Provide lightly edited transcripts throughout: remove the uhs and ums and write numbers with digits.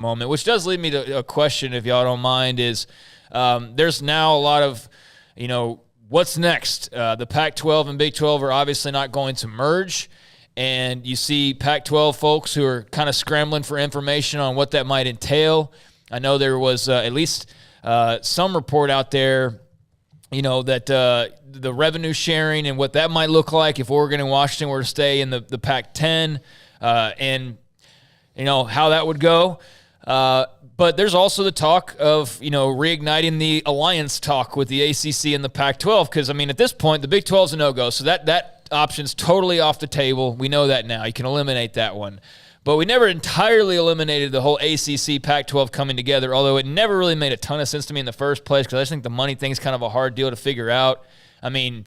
moment, which does lead me to a question, if y'all don't mind, is there's now a lot of, what's next? The Pac-12 and Big 12 are obviously not going to merge, and you see Pac-12 folks who are kind of scrambling for information on what that might entail. I know there was at least some report out there, that the revenue sharing and what that might look like if Oregon and Washington were to stay in the Pac-10, and how that would go. But there's also the talk of, reigniting the alliance talk with the ACC and the Pac-12, because, at this point, the Big 12 is a no-go, so that option's totally off the table. We know that now. You can eliminate that one. But we never entirely eliminated the whole ACC Pac-12 coming together, although it never really made a ton of sense to me in the first place, because I just think the money thing's kind of a hard deal to figure out. The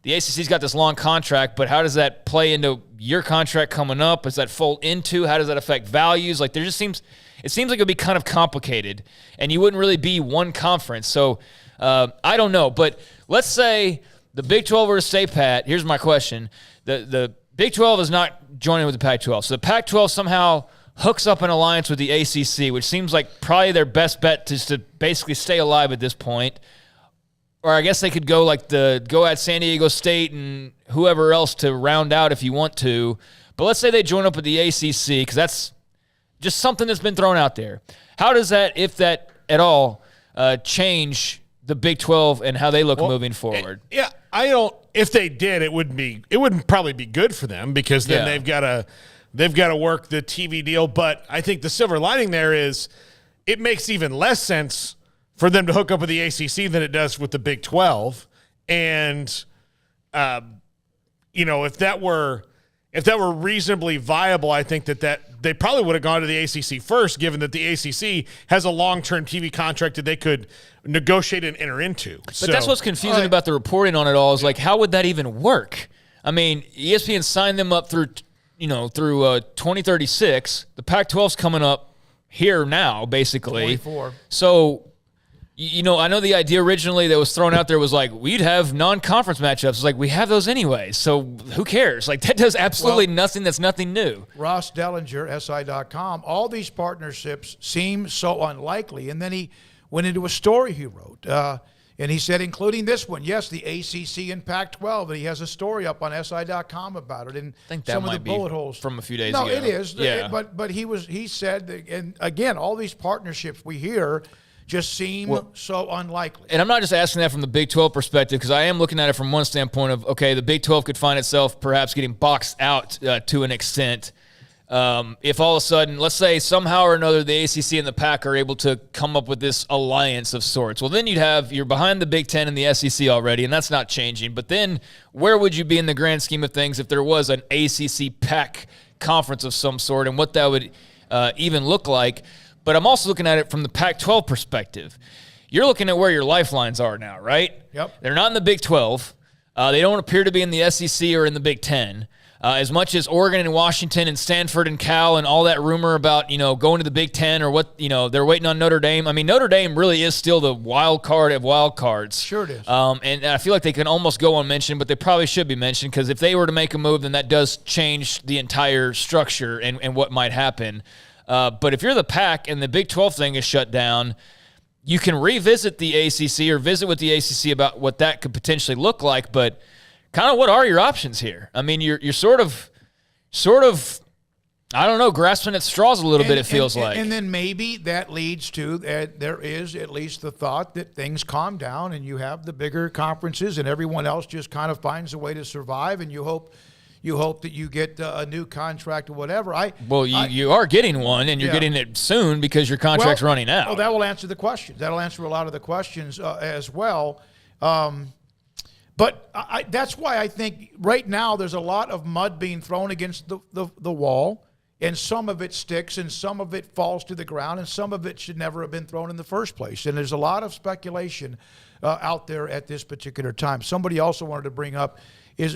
ACC's got this long contract, but how does that play into your contract coming up? Does that fold into? How does that affect values? It seems like it would be kind of complicated, and you wouldn't really be one conference. So I don't know. But let's say the Big 12 were to stay pat. Here's my question. The Big 12 is not joining with the Pac-12. So the Pac-12 somehow hooks up an alliance with the ACC, which seems like probably their best bet to basically stay alive at this point. Or I guess they could go at San Diego State and whoever else to round out if you want to. But let's say they join up with the ACC, because that's just something that's been thrown out there. How does that, if that at all, change the Big 12 and how they look moving forward? If they did, it wouldn't probably be good for them, because then they've got to work the TV deal. But I think the silver lining there is it makes even less sense for them to hook up with the ACC than it does with the Big 12. And, if that were reasonably viable, I think that they probably would have gone to the ACC first, given that the ACC has a long-term TV contract that they could negotiate and enter into. But that's what's confusing about the reporting on it all is, how would that even work? ESPN signed them up through 2036. The Pac-12's coming up here now, basically. 24. So, I know the idea originally that was thrown out there was we'd have non-conference matchups. It's we have those anyway, so who cares? That does absolutely nothing. That's nothing new. Ross Dellinger, SI.com, all these partnerships seem so unlikely. And then he went into a story he wrote, and he said, including this one, yes, the ACC and Pac-12, and he has a story up on SI.com about it. And I think that some might of the bullet holes from a few days ago. No, it is. Yeah. But he said, and again, all these partnerships we hear just seem so unlikely. And I'm not just asking that from the Big 12 perspective, because I am looking at it from one standpoint of, okay, the Big 12 could find itself perhaps getting boxed out to an extent. If all of a sudden, let's say somehow or another the ACC and the Pac are able to come up with this alliance of sorts, well, then you're behind the Big 10 and the SEC already, and that's not changing. But then where would you be in the grand scheme of things if there was an ACC-Pac conference of some sort, and what that would even look like? But I'm also looking at it from the Pac-12 perspective. You're looking at where your lifelines are now, right? Yep. They're not in the Big 12. They don't appear to be in the SEC or in the Big 10. As much as Oregon and Washington and Stanford and Cal and all that rumor about, going to the Big 10 or what, they're waiting on Notre Dame. Notre Dame really is still the wild card of wild cards. Sure it is. And I feel like they can almost go unmentioned, but they probably should be mentioned, because if they were to make a move, then that does change the entire structure and what might happen. But if you're the Pac and the Big 12 thing is shut down, you can revisit the ACC or visit with the ACC about what that could potentially look like. But kind of what are your options here? You're sort of, I don't know, grasping at straws a little bit, it feels like. And then maybe that leads to, there is at least the thought that things calm down and you have the bigger conferences and everyone else just kind of finds a way to survive, and you hope that you get a new contract or whatever. You are getting one, and you're getting it soon because your contract's running out. Well, that will answer the questions. That'll answer a lot of the questions as well. But that's why I think right now there's a lot of mud being thrown against the wall, and some of it sticks and some of it falls to the ground, and some of it should never have been thrown in the first place. And there's a lot of speculation out there at this particular time. Somebody also wanted to bring up is